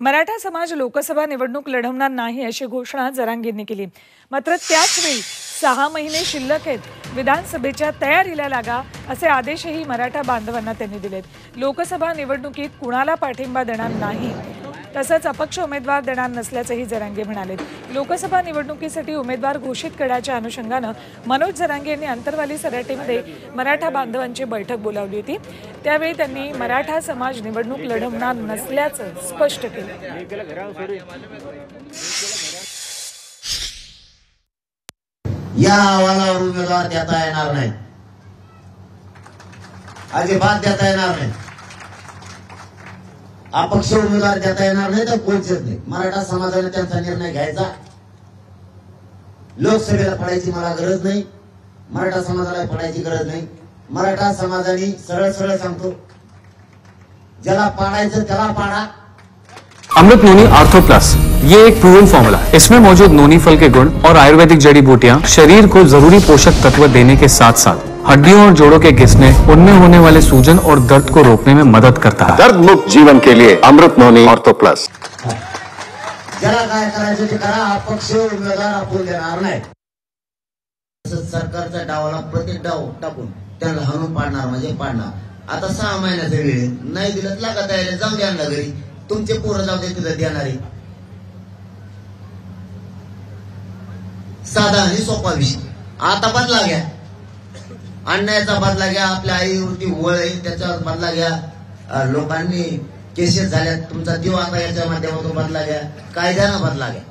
मराठा समाज लोकसभा निवडणूक लढवणार नाही अशी घोषणा जरांगेंनी केली। मात्र त्याच वेळी 6 महिने शिल्लक आहेत, विधानसभेच्या तयारीला लागा असे आदेशही मराठा बांधवांना त्यांनी दिलेत। लोकसभा निवडणुकीत कुणाला पाठिंबा देणार नाही तसंच अपक्ष उमेदवार देणार नसल्याचंही जरांगे म्हणाले। लोकसभा निवडणुकीसाठी उमेदवार घोषित करण्याच्या अनुषंगाने मनोज जरांगे यांनी अंतरवाली सराटीमध्ये मराठा बांधवांची बैठक बोलावली होती। त्यावेळी त्यांनी मराठा समाज निवडणूक लढवणार नसल्याचं स्पष्ट केलं। या अहवालावर उमेदवार देता येणार नाही, अजिबात देता येणार नाही। अपक्ष उमेदवार देता येणार नाही तर कोणच नाही। मराठा समाजाने त्यांचा निर्णय घ्यायचा। लोकसभेला पडायची मला गरज नाही, मराठा समाजाला पडायची गरज नहीं। मराठा समाजाने सरळ सरळ सांगतो, ज्याला पाडायचं त्याला पाडा। अमृत नोनी आर्थो प्लस ये एक प्रूवन फॉर्मूला है। इसमें मौजूद नोनी फल के गुण और आयुर्वेदिक जड़ी बूटियां शरीर को जरूरी पोषक तत्व देने के साथ साथ हड्डियों और जोड़ों के घिसने, उनमें होने वाले सूजन और दर्द को रोकने में मदद करता है। दर्द मुक्त जीवन के लिए अमृत नोनी आर्थो प्लस। ज्याला काय करायचं ते करा, अपक्ष उमेदवार आपण देणार नाही। सरकारचा डावला प्रत्येक डाव टाकून त्यांना हाणून पाडणार म्हणजे पाडणार। आता 6 महिन्याचा वेळ नाही दिलं लागा तयारी, जाऊन द्या ना घरी, तुमचे पोरं जाऊ दे तिथं देणारे। साधा आणि सोपा विषय आता बदला घ्या, अन्यायाचा बदला घ्या, आपल्या आईवरती वळ आहे त्याच्यावर बदला घ्या। लोकांनी केसेस झाल्या, तुमचा जीव आता याच्या माध्यमातून बदला घ्या, कायद्यानं बदला घ्या।